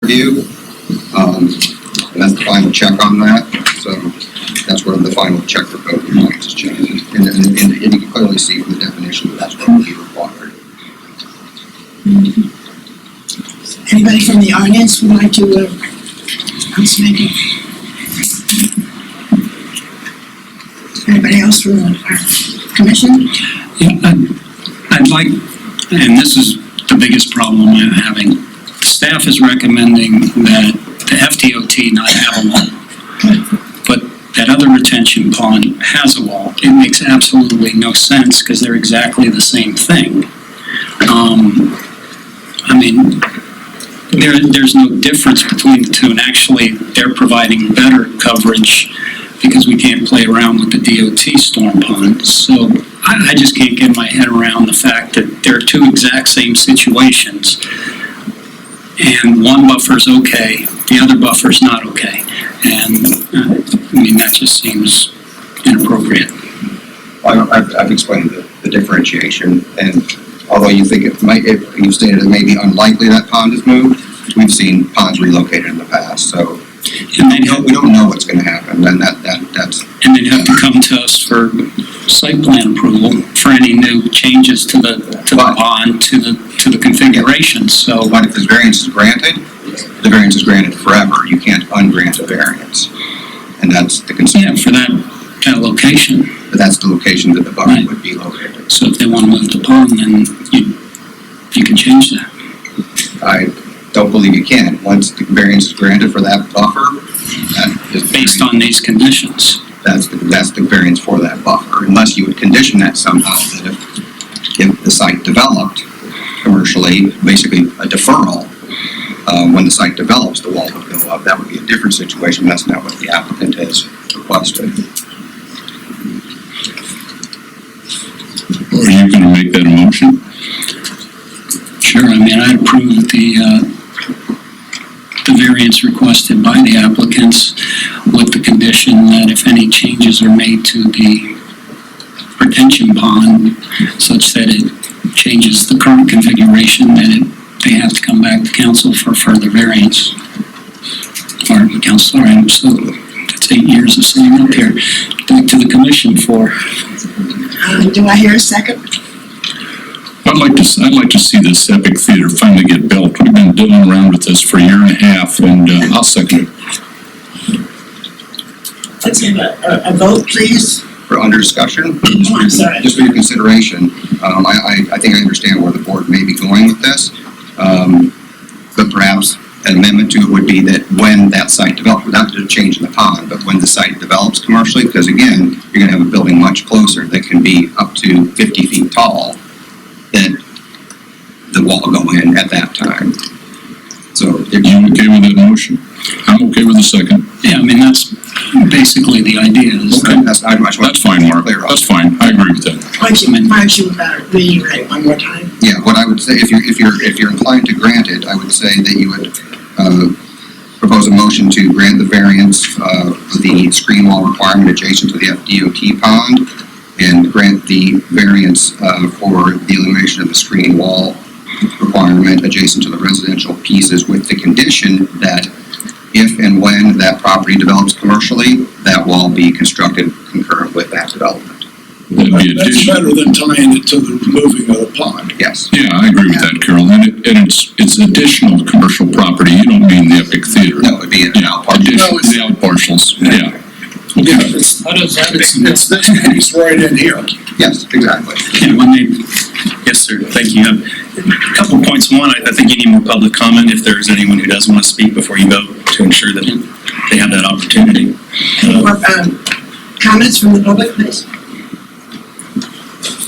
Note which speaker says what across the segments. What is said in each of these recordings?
Speaker 1: review. And that's the final check on that. So that's where the final check for code compliance is changed. And you can clearly see from the definition that that's what will be required.
Speaker 2: Anybody from the audience would like to speak? Anybody else from our commission?
Speaker 3: Yeah, I'd like, and this is the biggest problem I'm having. Staff is recommending that the FDOT not have a wall, but that other retention pond has a wall. It makes absolutely no sense because they're exactly the same thing. I mean, there's no difference between the two, and actually they're providing better coverage because we can't play around with the DOT storm ponds. So I just can't get my head around the fact that there are two exact same situations, and one buffer's okay, the other buffer's not okay. And I mean, that just seems inappropriate.
Speaker 1: I've explained the differentiation, and although you think it might, if you stated it may be unlikely that pond is moved, we've seen ponds relocated in the past. So we don't know what's going to happen, and that's.
Speaker 3: And they'd have to come to us for site plan approval for any new changes to the pond, to the configuration. So,
Speaker 1: but if this variance is granted, the variance is granted forever. You can't ungrant a variance, and that's the concern.
Speaker 3: Yeah, for that location.
Speaker 1: But that's the location that the buffer would be located.
Speaker 3: So if they want to move the pond, then you can change that.
Speaker 1: I don't believe you can. Once the variance is granted for that buffer, that is
Speaker 3: based on these conditions.
Speaker 1: That's the variance for that buffer, unless you would condition that somehow that if the site developed commercially, basically a deferral, when the site develops, the wall would go up. That would be a different situation. That's not what the applicant has requested.
Speaker 4: Are you going to make that a motion?
Speaker 3: Sure. I mean, I'd approve the variance requested by the applicants with the condition that if any changes are made to the retention pond such that it changes the current configuration, that they have to come back to council for further variance. Or council, so that's 8 years of sitting up here. Back to the commission for.
Speaker 2: Do I hear a second?
Speaker 4: I'd like to see this epic theater finally get built. We've been dealing around with this for a year and a half, and I'll second it.
Speaker 2: Let's have a vote, please.
Speaker 1: For under discussion,
Speaker 2: I'm sorry.
Speaker 1: just for your consideration, I think I understand where the board may be going with this, but perhaps an amendment to it would be that when that site develops, without the change in the pond, but when the site develops commercially, because again, you're going to have a building much closer that can be up to 50 feet tall, that the wall will go in at that time. So,
Speaker 4: Are you okay with that motion? I'm okay with the second.
Speaker 3: Yeah, I mean, that's basically the idea.
Speaker 4: Okay.
Speaker 1: that's
Speaker 4: fine, Mark. That's fine. I agree with that.
Speaker 2: Why don't you reiterate one more time?
Speaker 1: Yeah, what I would say, if you're inclined to grant it, I would say that you would propose a motion to grant the variance for the screen wall requirement adjacent to the FDOT pond, and grant the variance for the elimination of the screen wall requirement adjacent to the residential pieces, with the condition that if and when that property develops commercially, that wall be constructed concurrent with that development.
Speaker 5: That's better than tying it to the moving of the pond.
Speaker 1: Yes.
Speaker 4: Yeah, I agree with that, Carol. And it's additional commercial property. You don't mean the epic theater.
Speaker 1: No, it would be an out parcel.
Speaker 4: The out parcels. Yeah. Okay.
Speaker 5: Yeah, it's this piece right in here.
Speaker 1: Yes, exactly.
Speaker 3: And when they,
Speaker 6: Yes, sir. Thank you. A couple points. One, I think you need more public comment if there's anyone who does want to speak before you vote, to ensure that they have that opportunity.
Speaker 2: More comments from the public, please?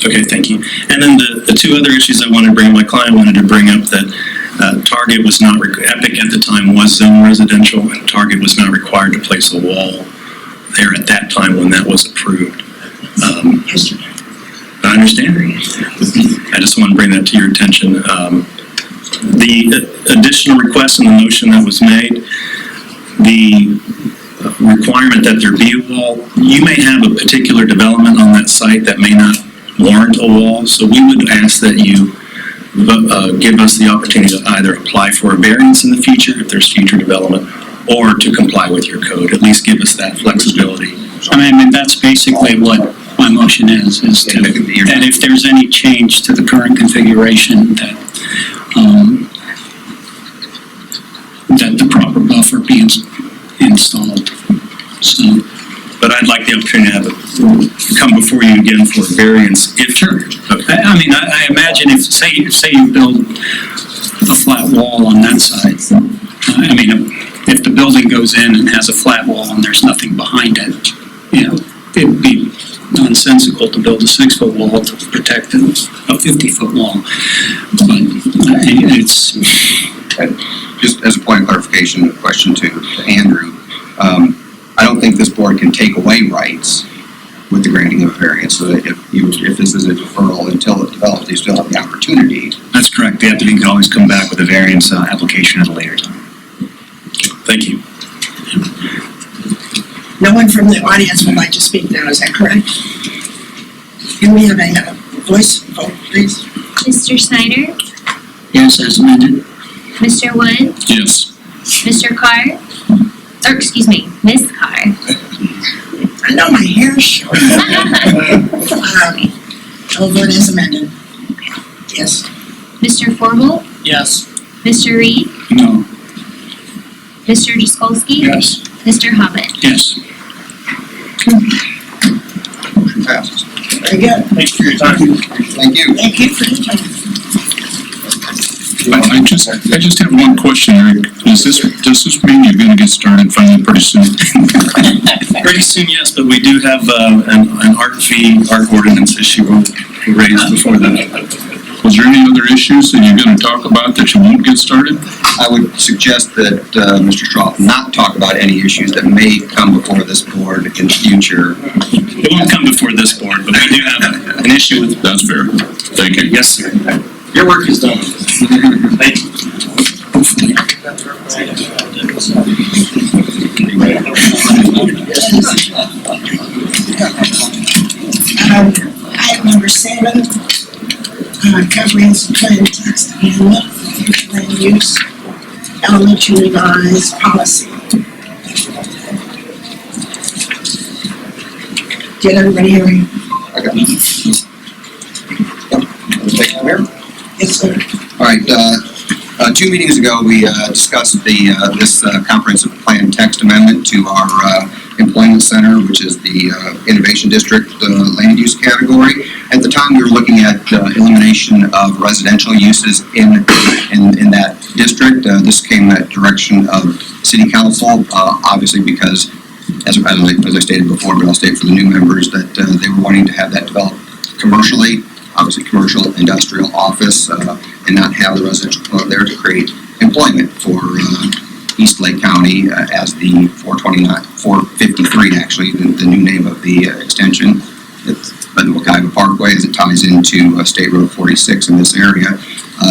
Speaker 6: Okay, thank you. And then the two other issues I wanted to bring, my client wanted to bring up that Target was not, Epic at the time was zone residential, and Target was not required to place a wall there at that time when that was approved. I understand. I just want to bring that to your attention. The additional request in the motion that was made, the requirement that there be a wall, you may have a particular development on that site that may not warrant a wall, so we would ask that you give us the opportunity to either apply for a variance in the future if there's future development, or to comply with your code. At least give us that flexibility.
Speaker 3: I mean, that's basically what my motion is to, that if there's any change to the current configuration, that, that the proper buffer be installed, so.
Speaker 6: But I'd like the opportunity to have it come before you again for a variance if.
Speaker 3: Sure.
Speaker 6: Okay.
Speaker 3: I mean, I imagine if, say you build a flat wall on that side, I mean, if the building goes in and has a flat wall and there's nothing behind it, you know, it'd be nonsensical to build a 6-foot wall to protect a 50-foot wall. But it's...
Speaker 1: Just as a point of clarification, a question to Andrew, I don't think this board can take away rights with the granting of a variance, so that if this is a deferral until it develops, you still have the opportunity.
Speaker 7: That's correct. The applicant can always come back with a variance application at a later time.
Speaker 6: Thank you.
Speaker 2: No one from the audience would like to speak now, is that correct? Can we have a voice vote, please?
Speaker 8: Mr. Snyder?
Speaker 3: Yes, as amended.
Speaker 8: Mr. Wood?
Speaker 4: Yes.
Speaker 8: Mr. Carr? Or, excuse me, Ms. Carr.
Speaker 2: I know my hair is short. I'll vote as amended. Yes.
Speaker 8: Mr. Formal?
Speaker 3: Yes.
Speaker 8: Mr. Reed?
Speaker 3: No.
Speaker 8: Mr. Jaskolski?
Speaker 3: Yes.
Speaker 8: Mr. Hobbit?
Speaker 3: Yes.
Speaker 1: Motion passes.
Speaker 2: Very good.
Speaker 5: Thanks for your time.
Speaker 1: Thank you.
Speaker 2: Thank you for your time.
Speaker 4: I just have one question, Eric. Does this mean you're gonna get started finally pretty soon?
Speaker 6: Pretty soon, yes, but we do have an art ordinance issue we'll raise before that.
Speaker 4: Was there any other issues that you're gonna talk about that you won't get started?
Speaker 1: I would suggest that Mr. Stroff not talk about any issues that may come before this board in the future.
Speaker 6: It won't come before this board, but we do have an issue with.
Speaker 4: That's fair. Thank you.
Speaker 6: Yes, sir. Your work is done. Thank you.
Speaker 2: Item number 7, comprehensive plan text amendment, land use, elementary revised policy. Did everybody hear me?
Speaker 1: Okay. Take it here.
Speaker 2: Yes, sir.
Speaker 1: All right, 2 meetings ago, we discussed this comprehensive plan text amendment to our employment center, which is the innovation district land use category. At the time, we were looking at elimination of residential uses in that district. This came at direction of city council, obviously because, as I stated before, but I'll state for the new members, that they were wanting to have that developed commercially, obviously commercial, industrial, office, and not have the residential come out there to create employment for East Lake County as the 453, actually, the new name of the extension. It's the Wakaiba Parkway as it ties into State Road 46 in this area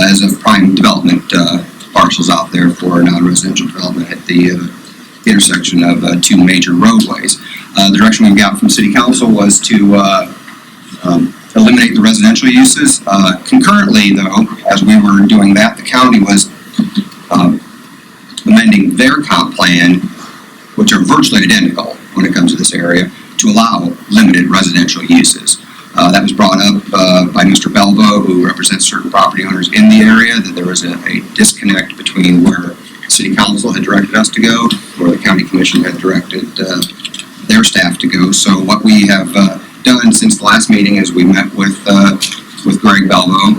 Speaker 1: as a prime development parcels out there for non-residential development at the intersection of 2 major roadways. The direction we got from City Council was to eliminate the residential uses. Concurrently, though, as we were doing that, the county was amending their comp plan, which are virtually identical when it comes to this area, to allow limited residential uses. That was brought up by Mr. Belvo, who represents certain property owners in the area, that there was a disconnect between where City Council had directed us to go, where the County Commission had directed their staff to go. So what we have done since the last meeting is we met with Greg Belvo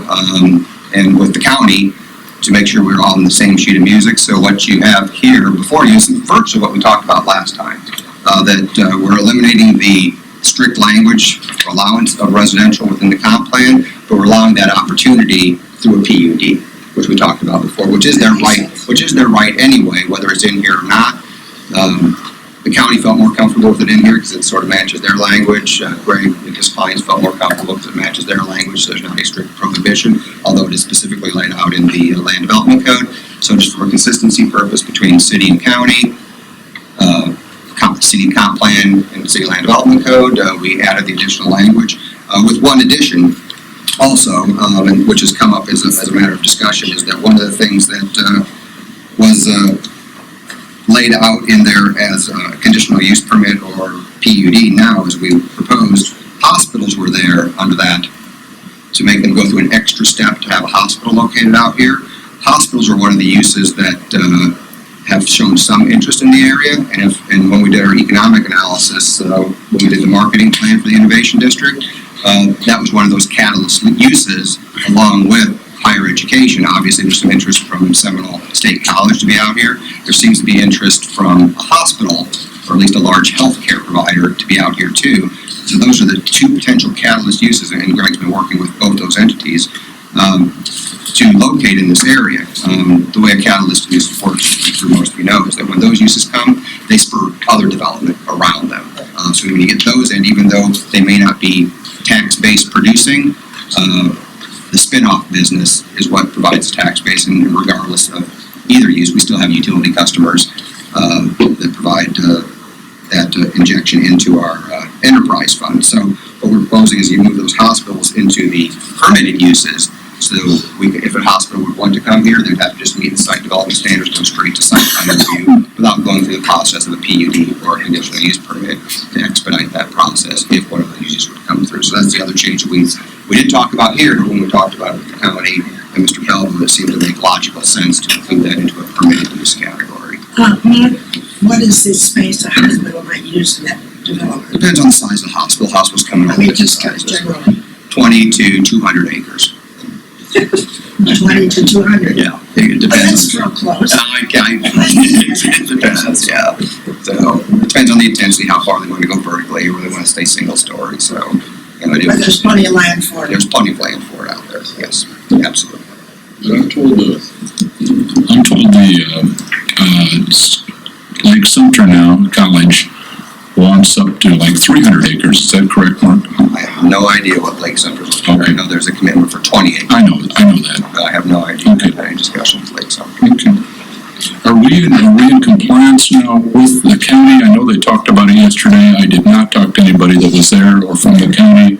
Speaker 1: and with the county to make sure we're all on the same sheet of music. So what you have here before you is virtually what we talked about last time, that we're eliminating the strict language for allowance of residential within the comp plan, but we're allowing that opportunity through a PUD, which we talked about before, which is their right anyway, whether it's in here or not. The county felt more comfortable with it in here because it sort of matches their language. Greg and his clients felt more comfortable because it matches their language, so there's not a strict prohibition, although it is specifically laid out in the Land Development Code. So just for a consistency purpose between city and county, city comp plan and city land development code, we added the additional language with one addition. also, and which has come up as a matter of discussion, is that one of the things that was laid out in there as a conditional use permit or PUD now, as we proposed, hospitals were there under that to make them go through an extra step to have a hospital located out here. Hospitals are one of the uses that have shown some interest in the area, and when we did our economic analysis, when we did the marketing plan for the Innovation District, that was one of those catalyst uses, along with higher education. Obviously, there's some interest from Seminole State College to be out here. There seems to be interest from a hospital, or at least a large healthcare provider, to be out here too. So those are the two potential catalyst uses, and Greg's been working with both those entities to locate in this area. The way a catalyst use works, for most of you know, is that when those uses come, they spur other development around them. So when you get those in, even though they may not be tax-based producing, the spin-off business is what provides the tax base, and regardless of either use, we still have utility customers that provide that injection into our enterprise fund. So what we're proposing is you move those hospitals into the permitted uses. So if a hospital would want to come here, they'd have to just meet the site development standards, go straight to site plan review without going through the process of a PUD or a conditional use permit to expedite that process if one of the uses would come through. So that's the other change that we didn't talk about here, but when we talked about it with the county and Mr. Belvin, it seemed to make logical sense to include that into a permitted use category.
Speaker 2: What is this space a hospital might use in that development?
Speaker 1: Depends on the size of the hospital. Hospitals come in
Speaker 2: I
Speaker 1: all
Speaker 2: mean,
Speaker 1: different
Speaker 2: just kind of
Speaker 1: sizes.
Speaker 2: generally,
Speaker 1: 20 to 200 acres.
Speaker 2: 20 to 200.
Speaker 1: Yeah, it
Speaker 2: But that's
Speaker 1: depends.
Speaker 2: real close.
Speaker 1: It depends, yeah. So it depends on the intensity, how far they want to go vertically, or they want to stay single story. So,
Speaker 2: But there's plenty of land for it.
Speaker 1: there's plenty of land for it out there. Yes, absolutely.
Speaker 4: I'm told Lake Sumter now College wants up to like 300 acres. Is that correct, Mark?
Speaker 1: I have no idea what Lake Sumter is.
Speaker 4: Okay.
Speaker 1: I know there's a commitment for 20 acres.
Speaker 4: I know that.
Speaker 1: But I have no idea.
Speaker 4: Okay.
Speaker 1: I've had any discussion with Lake Sumter.
Speaker 4: Okay. Are we in compliance now with the county? I know they talked about it yesterday. I did not talk to anybody that was there or from the county.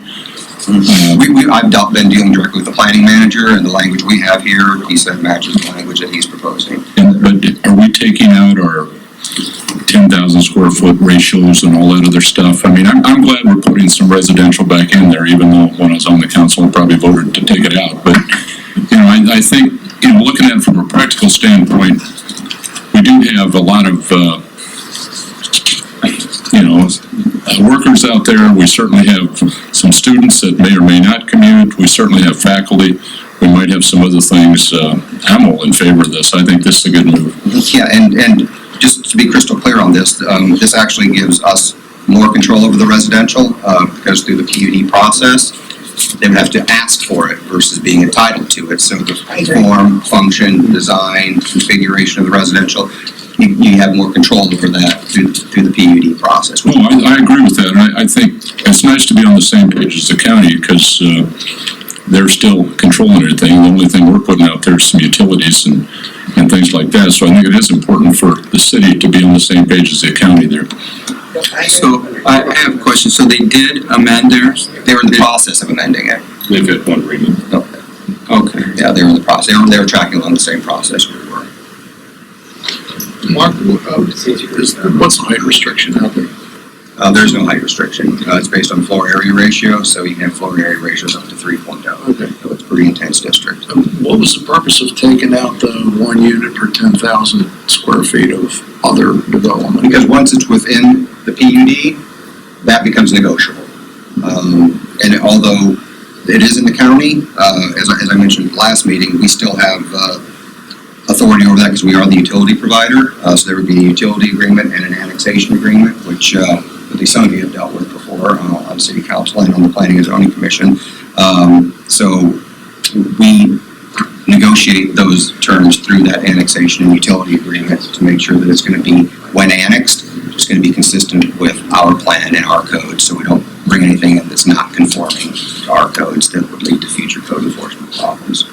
Speaker 1: I've been dealing directly with the planning manager, and the language we have here, he said matches the language that he's proposing.
Speaker 4: But are we taking out our 10,000 square foot ratios and all that other stuff? I mean, I'm glad we're putting some residential back in there, even though when I was on the council, I probably voted to take it out. But, I think, looking at it from a practical standpoint, we do have a lot of, workers out there. We certainly have some students that may or may not commute. We certainly have faculty. We might have some other things. I'm all in favor of this. I think this is a good move.
Speaker 1: Yeah, and just to be crystal clear on this, this actually gives us more control over the residential, because through the PUD process, they would have to ask for it versus being entitled to it. So the form, function, design, configuration of the residential, you have more control over that through the PUD process.
Speaker 4: Oh, I agree with that. And I think it's nice to be on the same page as the county, because they're still controlling everything. The only thing we're putting out there is some utilities and things like that. So I think it is important for the city to be on the same page as the county there.
Speaker 9: So I have a question. So they did amend theirs?
Speaker 1: They were in the process of amending it.
Speaker 4: They've got one reading.
Speaker 9: Okay.
Speaker 1: Yeah, they were in the process. They were tracking along the same process we were.
Speaker 5: Mark, what's the height restriction out there?
Speaker 1: There's no height restriction. It's based on floor area ratio, so you can have floor area ratios up to 3.0.
Speaker 5: Okay.
Speaker 1: So it's a pretty intense district.
Speaker 5: What was the purpose of taking out the 1 unit per 10,000 square feet of other development?
Speaker 1: Because once it's within the PUD, that becomes negotiable. And although it is in the county, as I mentioned last meeting, we still have authority over that because we are the utility provider. So there would be a utility agreement and an annexation agreement, which at least some of you have dealt with before on City Council and on the Planning and Zoning Commission. So we negotiate those terms through that annexation and utility agreement to make sure that it's going to be, when annexed, it's going to be consistent with our plan and our code, so we don't bring anything in that's not conforming to our codes that would lead to future code enforcement problems.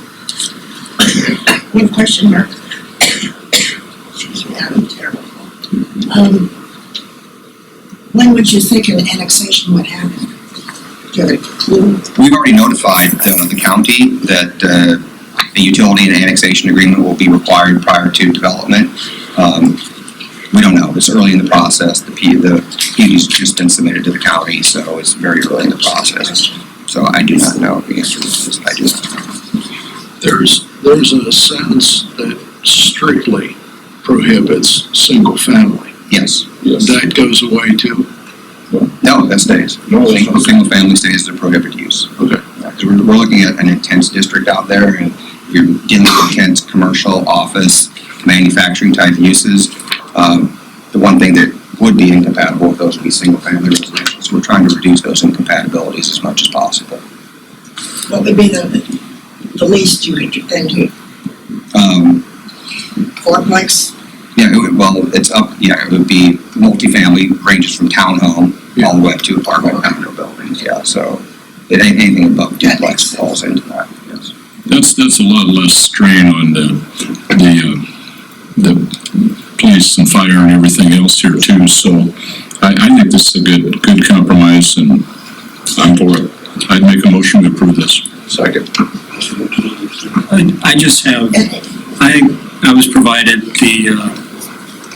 Speaker 2: One question, Mark. Excuse me, I'm terrible. When would you think an annexation would happen? Do you have a clue?
Speaker 1: We've already notified the county that a utility and annexation agreement will be required prior to development. We don't know. It's early in the process. The PUD's just been submitted to the county, so it's very early in the process. So I do not know the answer to this. I do not know.
Speaker 5: There's a sentence that strictly prohibits single family.
Speaker 1: Yes.
Speaker 5: That goes away too.
Speaker 1: No, that stays. Single family stays as a prohibited use.
Speaker 5: Okay.
Speaker 1: Yeah, 'cause we're looking at an intense district out there, and you're dealing with intense commercial, office, manufacturing type uses. The one thing that would be incompatible with those would be single family residential. So we're trying to reduce those incompatibilities as much as possible.
Speaker 2: What would be the least you could then do? Fourplex?
Speaker 1: Yeah, it's up, it would be multifamily, ranges from townhome all the way up to apartment condo buildings, so anything above duplex falls into that, yes.
Speaker 4: That's a lot less strain on the police and fire and everything else here too, so I think this is a good compromise, and I'm for it. I'd make a motion to approve this.
Speaker 1: Second.
Speaker 3: I just have, I was provided the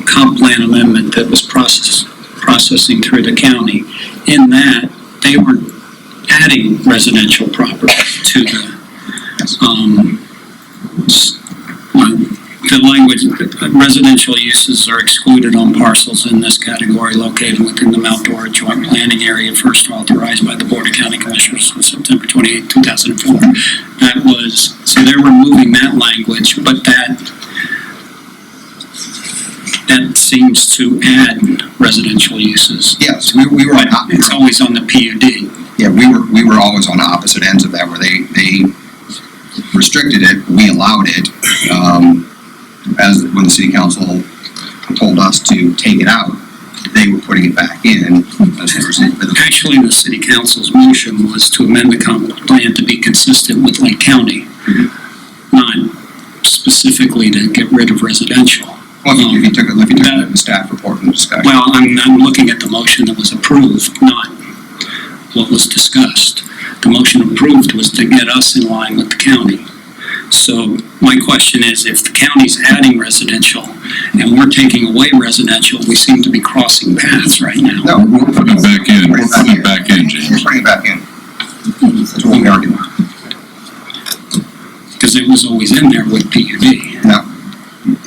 Speaker 3: comp plan amendment that was processing through the county. In that, they were adding residential property to the language, residential uses are excluded on parcels in this category located within the Mount Dora Joint Planning Area first authorized by the Board of County Commissioners on September 28, 2004. That was, so they're removing that language, but that seems to add residential uses.
Speaker 1: Yes, we were.
Speaker 3: But it's always on the PUD.
Speaker 1: Yeah, we were always on the opposite ends of that, where they restricted it, we allowed it. As when the city council told us to take it out, they were putting it back in.
Speaker 3: Actually, the city council's motion was to amend the comp plan to be consistent with Lake County, not specifically to get rid of residential.
Speaker 1: Well, if you took the staff report and discussion.
Speaker 3: Well, I'm looking at the motion that was approved, not what was discussed. The motion approved was to get us in line with the county. So my question is, if the county's adding residential and we're taking away residential, we seem to be crossing paths right now.
Speaker 1: No,
Speaker 4: We're putting it back in. We're putting it back in, James.
Speaker 1: We're putting it back in. That's what we argued.
Speaker 3: Because it was always in there with PUD.
Speaker 1: No.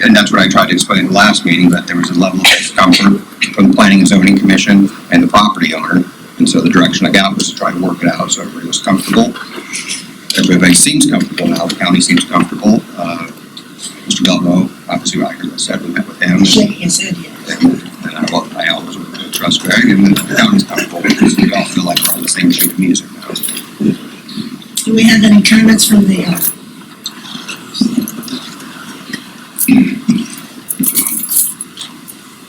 Speaker 1: And that's what I tried to explain in the last meeting, that there was a level of discomfort from the Planning and Zoning Commission and the property owner. And so the direction I got was to try to work it out so everybody was comfortable. Everybody seems comfortable now. The county seems comfortable. Mr. Belmo, obviously, like I said, we met with him.
Speaker 2: Shaking his head, yeah.
Speaker 1: And I always trust Greg, and the county's comfortable because we all feel like we're on the same sheet of music now.
Speaker 2: Do we have any comments from the,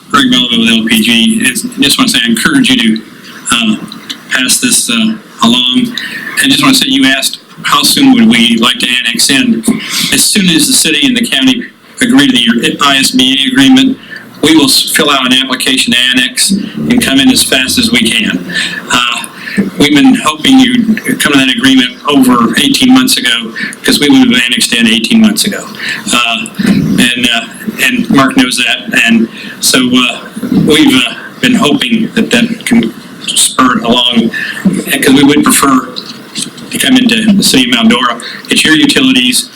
Speaker 6: Greg Melville with LPG. Just want to say I encourage you to pass this along. And just want to say, you asked how soon would we like to annex in. As soon as the city and the county agree to the ISBA agreement, we will fill out an application to annex and come in as fast as we can. We've been hoping you'd come to that agreement over 18 months ago, because we would have annexed in 18 months ago. And Mark knows that. And so we've been hoping that can spur along, because we would prefer to come into the city of Mount Dora. It's your utilities.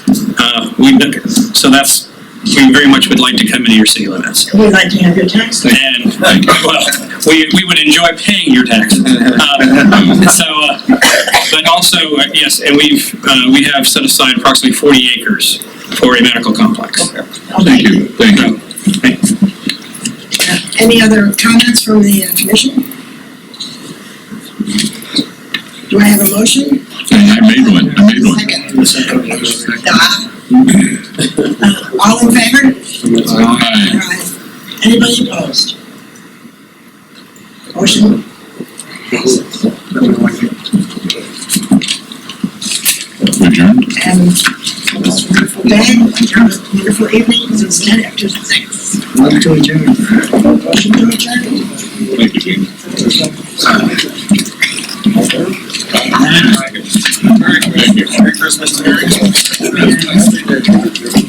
Speaker 6: We very much would like to come into your city limits.
Speaker 2: we'd like to have your tax?
Speaker 6: And, well, we would enjoy paying your taxes. But also, yes, and we have set aside approximately 40 acres for a medical complex.
Speaker 4: Thank you. Thank you.
Speaker 2: Any other comments from the commission? Do I have a motion?
Speaker 4: I made one.
Speaker 2: Second. All in favor?
Speaker 4: Aye.
Speaker 2: Anybody opposed? Motion?
Speaker 4: Adjourned.
Speaker 2: And it's a wonderful day, wonderful evening, it's 10 after 6.
Speaker 5: Move to adjourn.
Speaker 2: Motion to adjourn.
Speaker 4: Thank you, James.
Speaker 1: Thank you.
Speaker 5: Merry Christmas. Merry Christmas.